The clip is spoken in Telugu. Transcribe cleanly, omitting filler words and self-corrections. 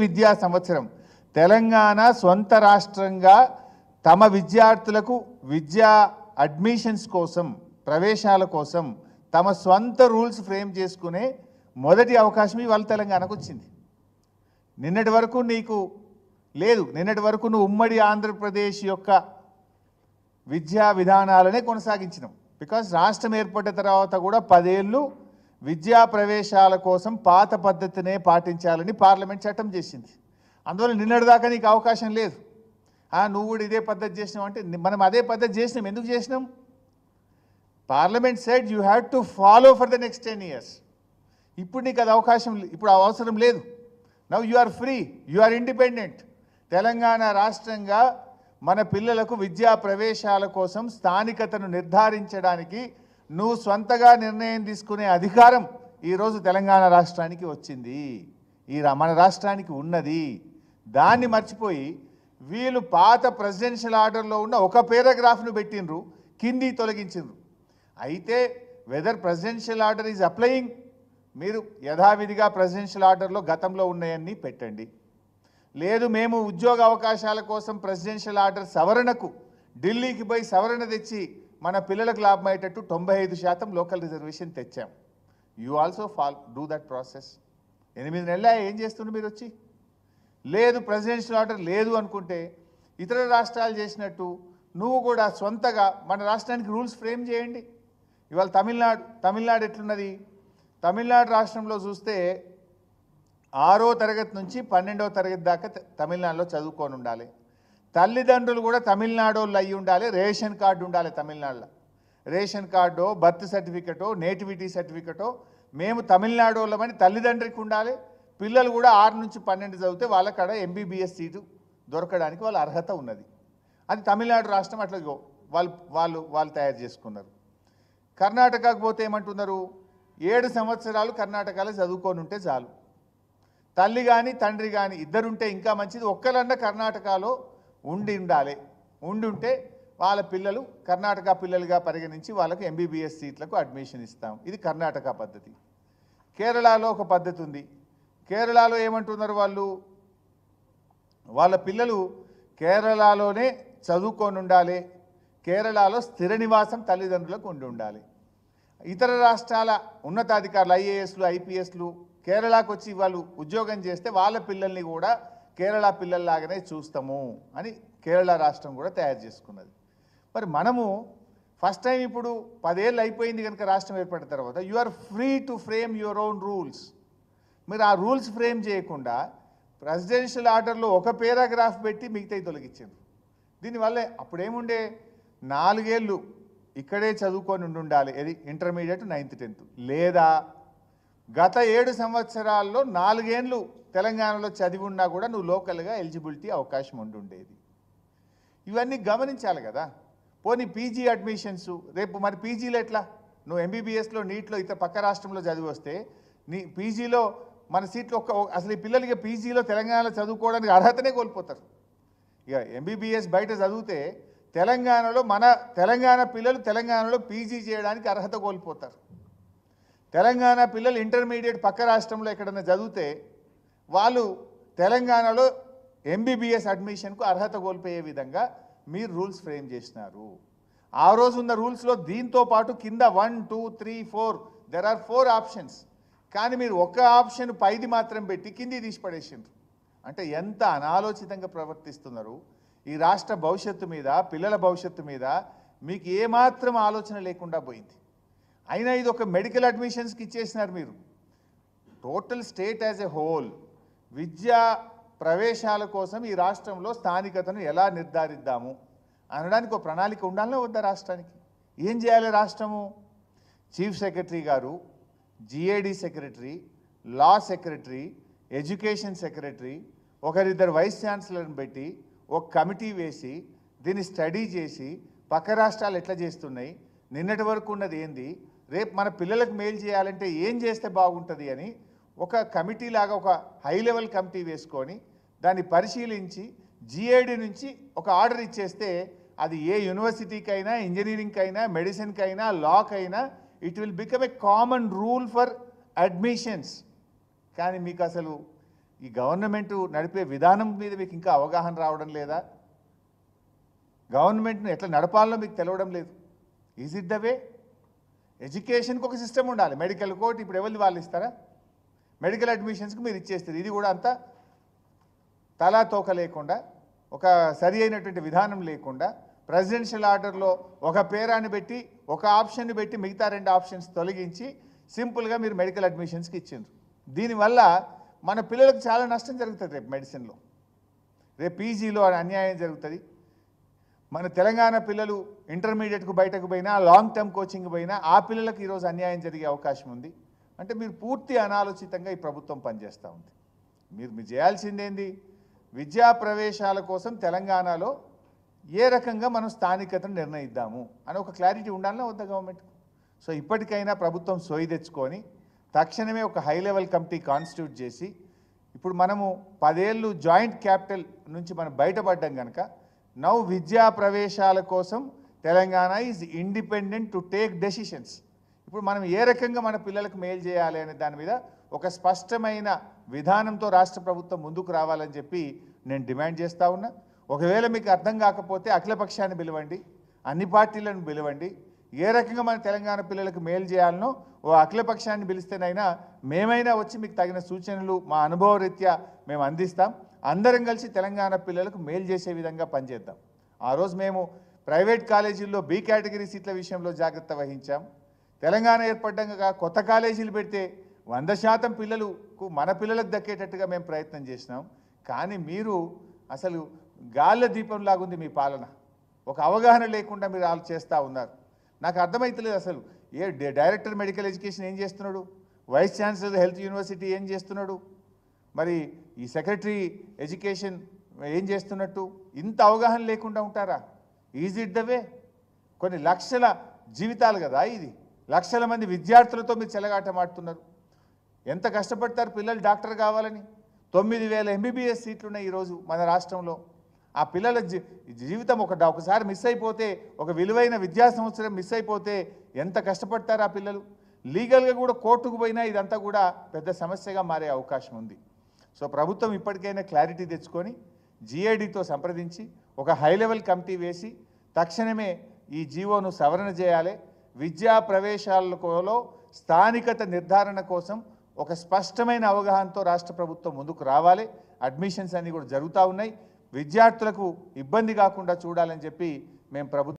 విద్యా సంవత్సరం తెలంగాణ సొంత రాష్ట్రంగా తమ విద్యార్థులకు విద్యా అడ్మిషన్స్ కోసం ప్రవేశాల కోసం తమ సొంత రూల్స్ ఫ్రేమ్ చేసుకునే మొదటి అవకాశం ఇవాళ తెలంగాణకు వచ్చింది. నిన్నటి వరకు నీకు లేదు. నిన్నటి వరకు నువ్వు ఉమ్మడి ఆంధ్రప్రదేశ్ యొక్క విద్యా విధానాలనే కొనసాగించినాం. బికాజ్ రాష్ట్రం ఏర్పడిన తర్వాత కూడా 10 ఏళ్ళు విద్యా ప్రవేశాల కోసం పాత పద్ధతినే పాటించాలని పార్లమెంట్ చట్టం చేసింది. అందువల్ల నిన్నటిదాకా నీకు అవకాశం లేదు. నువ్వు కూడా ఇదే పద్ధతి చేసినావు అంటే మనం అదే పద్ధతి చేసినాం. ఎందుకు చేసినాం? Parliament said you have to follow for the next 10 years. ఇప్పుడు నీకు అది అవకాశం, ఇప్పుడు అవసరం లేదు. Now you are free, you are independent. Telangana రాష్ట్రంగా మన పిల్లలకు విద్యా ప్రవేశాల కోసం స్థానికతను నిర్ధారించడానికి నువ్వు స్వంతగా నిర్ణయం తీసుకునే అధికారం ఈరోజు తెలంగాణ రాష్ట్రానికి వచ్చింది. మన రాష్ట్రానికి ఉన్నది. దాన్ని మర్చిపోయి వీళ్ళు పాత ప్రెసిడెన్షియల్ ఆర్డర్లో ఉన్న ఒక పారాగ్రాఫ్ను పెట్టినరు, కింది తొలగించిండ్రు. అయితే whether presidential order is applying, మీరు యథావిధిగా ప్రెసిడెన్షియల్ ఆర్డర్లో గతంలో ఉన్నాయన్నీ పెట్టండి. లేదు మేము ఉద్యోగ అవకాశాల కోసం ప్రెసిడెన్షియల్ ఆర్డర్ సవరణకు ఢిల్లీకి పోయి సవరణ తెచ్చి మన పిల్లలకు లాభమయ్యేటట్టు 95% లోకల్ రిజర్వేషన్ తెచ్చాం. You also do that process. 8 నెలల ఏం చేస్తుండ్రు మీరు వచ్చి? లేదు ప్రెసిడెన్షియల్ ఆర్డర్ లేదు అనుకుంటే ఇతర రాష్ట్రాలు చేసినట్టు నువ్వు కూడా సొంతగా మన రాష్ట్రానికి రూల్స్ ఫ్రేమ్ చేయండి. ఇవాళ తమిళనాడు ఎట్లున్నది? తమిళనాడు రాష్ట్రంలో చూస్తే 6వ తరగతి నుంచి 12వ తరగతి దాకా తమిళనాడులో చదువుకొని ఉండాలి. తల్లిదండ్రులు కూడా తమిళనాడు వాళ్ళు అయ్యి ఉండాలి. రేషన్ కార్డు ఉండాలి తమిళనాడులో. రేషన్ కార్డో, బర్త్ సర్టిఫికెటో, నేటివిటీ సర్టిఫికెటో మేము తమిళనాడు వాళ్ళమని తల్లిదండ్రికి ఉండాలి. పిల్లలు కూడా 6 నుంచి 12 చదివితే వాళ్ళకాడ MBBS సీటు దొరకడానికి వాళ్ళ అర్హత ఉన్నది. అది తమిళనాడు రాష్ట్రం అట్లా వాళ్ళు తయారు చేసుకున్నారు. కర్ణాటకకు పోతే ఏమంటున్నారు? 7 సంవత్సరాలు కర్ణాటకలో చదువుకొని ఉంటే చాలు. తల్లి కానీ తండ్రి కానీ ఇద్దరుంటే ఇంకా మంచిది. ఒక్కరన్నా కర్ణాటకలో ఉండి ఉంటే వాళ్ళ పిల్లలు కర్ణాటక పిల్లలుగా పరిగణించి వాళ్ళకు MBBS సీట్లకు అడ్మిషన్ ఇస్తాం. ఇది కర్ణాటక పద్ధతి. కేరళలో ఒక పద్ధతి ఉంది. కేరళలో ఏమంటున్నారు? వాళ్ళ పిల్లలు కేరళలోనే చదువుకొని ఉండాలి. కేరళలో స్థిర నివాసం తల్లిదండ్రులకు ఉండాలి. ఇతర రాష్ట్రాల ఉన్నతాధికారులు IASలు IPSలు కేరళకు వచ్చి వాళ్ళు ఉద్యోగం చేస్తే వాళ్ళ పిల్లల్ని కూడా కేరళ పిల్లల్లాగానే చూస్తాము అని కేరళ రాష్ట్రం కూడా తయారు చేసుకున్నది. మరి మనము ఫస్ట్ టైం ఇప్పుడు 10 ఏళ్ళు అయిపోయింది కనుక రాష్ట్రం ఏర్పడిన తర్వాత you are free to frame your own rules. మీరు ఆ రూల్స్ ఫ్రేమ్ చేయకుండా ప్రెసిడెన్షియల్ ఆర్డర్లో ఒక పారాగ్రాఫ్ పెట్టి మిగతాయి తొలగించారు. దీనివల్లే అప్పుడేముండే 4 ఏళ్ళు ఇక్కడే చదువుకొని ఉండాలి. ఇది ఇంటర్మీడియట్ 9th 10th. లేదా గత 7 సంవత్సరాల్లో 4 ఏళ్ళు తెలంగాణలో చదివి ఉన్నా కూడా నువ్వు లోకల్గా ఎలిజిబిలిటీ అవకాశం ఉండేది. ఇవన్నీ గమనించాలి కదా. పోనీ PG అడ్మిషన్స్ రేపు మరి పీజీలో ఎట్లా? నువ్వు MBBSలో నీట్లో ఇతర పక్క రాష్ట్రంలో చదివి వస్తే నీ పీజీలో మన సీట్లు అసలు ఈ పిల్లలకి PGలో తెలంగాణలో చదువుకోవడానికి అర్హతనే కోల్పోతారు. ఇక MBBS బయట చదివితే తెలంగాణలో తెలంగాణ పిల్లలు తెలంగాణలో PG చేయడానికి అర్హత కోల్పోతారు. తెలంగాణ పిల్లలు ఇంటర్మీడియట్ పక్క రాష్ట్రంలో ఎక్కడైనా చదివితే వాళ్ళు తెలంగాణలో MBBS అడ్మిషన్కు అర్హత కోల్పోయే విధంగా మీరు రూల్స్ ఫ్రేమ్ చేసినారు. ఆ రోజు ఉన్న రూల్స్లో దీంతో పాటు కింద 1, 2, 3, 4 దెర్ ఆర్ 4 ఆప్షన్స్. కానీ మీరు ఒక ఆప్షన్ పైది మాత్రం పెట్టి కింది తీసి పడేసిండ్రు. అంటే ఎంత అనాలోచితంగా ప్రవర్తిస్తున్నారు. ఈ రాష్ట్ర భవిష్యత్తు మీద, పిల్లల భవిష్యత్తు మీద మీకు ఏమాత్రం ఆలోచన లేకుండా పోయింది. అయినా ఇది ఒక మెడికల్ అడ్మిషన్స్కి ఇచ్చేసినారు మీరు. Total state as a whole విద్యా ప్రవేశాల కోసం ఈ రాష్ట్రంలో స్థానికతను ఎలా నిర్ధారిద్దాము అనడానికి ఒక ప్రణాళిక ఉండాలనే వద్దా రాష్ట్రానికి? ఏం చేయాలి రాష్ట్రము? చీఫ్ సెక్రటరీ గారు, GAD సెక్రటరీ, లా సెక్రటరీ, ఎడ్యుకేషన్ సెక్రటరీ, ఒకరిద్దరు వైస్ ఛాన్సలర్ని పెట్టి ఒక కమిటీ వేసి దీన్ని స్టడీ చేసి పక్క రాష్ట్రాలు ఎట్లా చేస్తున్నాయి, నిన్నటి వరకు ఉన్నది ఏంది, రేపు మన పిల్లలకు మేలు చేయాలంటే ఏం చేస్తే బాగుంటుంది అని ఒక కమిటీ లాగా ఒక హై లెవెల్ కమిటీ వేసుకొని దాన్ని పరిశీలించి GAD నుంచి ఒక ఆర్డర్ ఇచ్చేస్తే అది ఏ యూనివర్సిటీకైనా, ఇంజనీరింగ్కైనా, మెడిసిన్కైనా, లాకైనా it will become a common rule for admissions. కానీ మీకు అసలు ఈ గవర్నమెంట్ నడిపే విధానం మీద మీకు ఇంకా అవగాహన రావడం లేదా? గవర్నమెంట్ను ఎట్లా నడపాలో మీకు తెలవడం లేదు. Is it the way? ఎడ్యుకేషన్కి ఒక సిస్టమ్ ఉండాలి. మెడికల్ కోర్ట్ ఇప్పుడు ఎవరిది వాళ్ళు ఇస్తారా? మెడికల్ అడ్మిషన్స్కి మీరు ఇచ్చేస్తారు. ఇది కూడా అంతా తలా తోక లేకుండా, ఒక సరి అయినటువంటి విధానం లేకుండా, ప్రెసిడెన్షియల్ ఆర్డర్లో ఒక పేరాన్ని పెట్టి ఒక ఆప్షన్ని పెట్టి మిగతా 2 ఆప్షన్స్ తొలగించి సింపుల్గా మీరు మెడికల్ అడ్మిషన్స్కి ఇచ్చిండ్రు. దీనివల్ల మన పిల్లలకు చాలా నష్టం జరుగుతుంది. రేపు మెడిసిన్లో, రేపు పీజీలో అన్యాయం జరుగుతుంది. మన తెలంగాణ పిల్లలు ఇంటర్మీడియట్కు బయటకు పోయినా, లాంగ్ టర్మ్ కోచింగ్ పోయినా ఆ పిల్లలకు ఈరోజు అన్యాయం జరిగే అవకాశం ఉంది. అంటే మీరు పూర్తి అనాలోచితంగా ఈ ప్రభుత్వం పనిచేస్తూ ఉంది. మీరు చేయాల్సిందేంది? విద్యా ప్రవేశాల కోసం తెలంగాణలో ఏ రకంగా మనం స్థానికతను నిర్ణయిద్దాము అని ఒక క్లారిటీ ఉండాలన్నా వద్ద గవర్నమెంట్కు. సో ఇప్పటికైనా ప్రభుత్వం సోయి తెచ్చుకొని తక్షణమే ఒక హై లెవెల్ కమిటీ కాన్స్టిట్యూట్ చేసి, ఇప్పుడు మనము 10 ఏళ్ళు జాయింట్ క్యాపిటల్ నుంచి మనం బయటపడ్డాం కనుక నౌ విద్యా ప్రవేశాల కోసం Telangana is independent to take decisions. ఇప్పుడు మనం ఏ రకంగా మన పిల్లలకు మేలు చేయాలి అనే దాని మీద ఒక స్పష్టమైన విధానంతో రాష్ట్ర ప్రభుత్వం ముందుకు రావాలని చెప్పి నేను డిమాండ్ చేస్తూ ఉన్నా. ఒకవేళ మీకు అర్థం కాకపోతే అఖిలపక్షాన్ని పిలవండి, అన్ని పార్టీలను పిలవండి. ఏ రకంగా మన తెలంగాణ పిల్లలకు మేలు చేయాలనో ఓ అఖిలపక్షాన్ని పిలిస్తేనైనా మేమైనా వచ్చి మీకు తగిన సూచనలు మా అనుభవ రీత్యా మేము అందిస్తాం. అందరం కలిసి తెలంగాణ పిల్లలకు మేలు చేసే విధంగా పనిచేద్దాం. ఆ రోజు మేము ప్రైవేట్ కాలేజీల్లో బి కేటగిరీ సీట్ల విషయంలో జాగ్రత్త వహించాం. తెలంగాణ ఏర్పడ్డాక కొత్త కాలేజీలు పెడితే 100% పిల్లలకు మన పిల్లలకు దక్కేటట్టుగా మేము ప్రయత్నం చేసినాం. కానీ మీరు అసలు గాల్ల దీపంలాగుంది మీ పాలన. ఒక అవగాహన లేకుండా మీరు వాళ్ళు చేస్తూ ఉన్నారు. నాకు అర్థమవుతలేదు అసలు. డైరెక్టర్ మెడికల్ ఎడ్యుకేషన్ ఏం చేస్తున్నాడు? వైస్ ఛాన్సలర్ హెల్త్ యూనివర్సిటీ ఏం చేస్తున్నాడు? మరి ఈ సెక్రటరీ ఎడ్యుకేషన్ ఏం చేస్తున్నట్టు? ఇంత అవగాహన లేకుండా ఉంటారా? Is it the way? కొన్ని లక్షల జీవితాలు కదా ఇది. లక్షల మంది విద్యార్థులతో మీరు చెలగాటమాడుతున్నారు. ఎంత కష్టపడతారు పిల్లలు డాక్టర్ కావాలని? 9000 MBBS సీట్లు ఉన్నాయి ఈరోజు మన రాష్ట్రంలో. ఆ పిల్లల జీవితం ఒకసారి మిస్ అయిపోతే, ఒక విలువైన విద్యా సంవత్సరం మిస్ అయిపోతే ఎంత కష్టపడతారు ఆ పిల్లలు? లీగల్గా కూడా కోర్టుకు పోయినా ఇదంతా కూడా పెద్ద సమస్యగా మారే అవకాశం ఉంది. సో ప్రభుత్వం ఇప్పటికైనా క్లారిటీ తెచ్చుకొని GADతో సంప్రదించి ఒక హై లెవెల్ కమిటీ వేసి తక్షణమే ఈ జీవోను సవరణ చేయాలి. విద్యా ప్రవేశాలలో స్థానికత నిర్ధారణ కోసం ఒక స్పష్టమైన అవగాహనతో రాష్ట్ర ప్రభుత్వం ముందుకు రావాలి. అడ్మిషన్స్ అన్నీ కూడా జరుగుతూ ఉన్నాయి. విద్యార్థులకు ఇబ్బంది కాకుండా చూడాలని చెప్పి మేము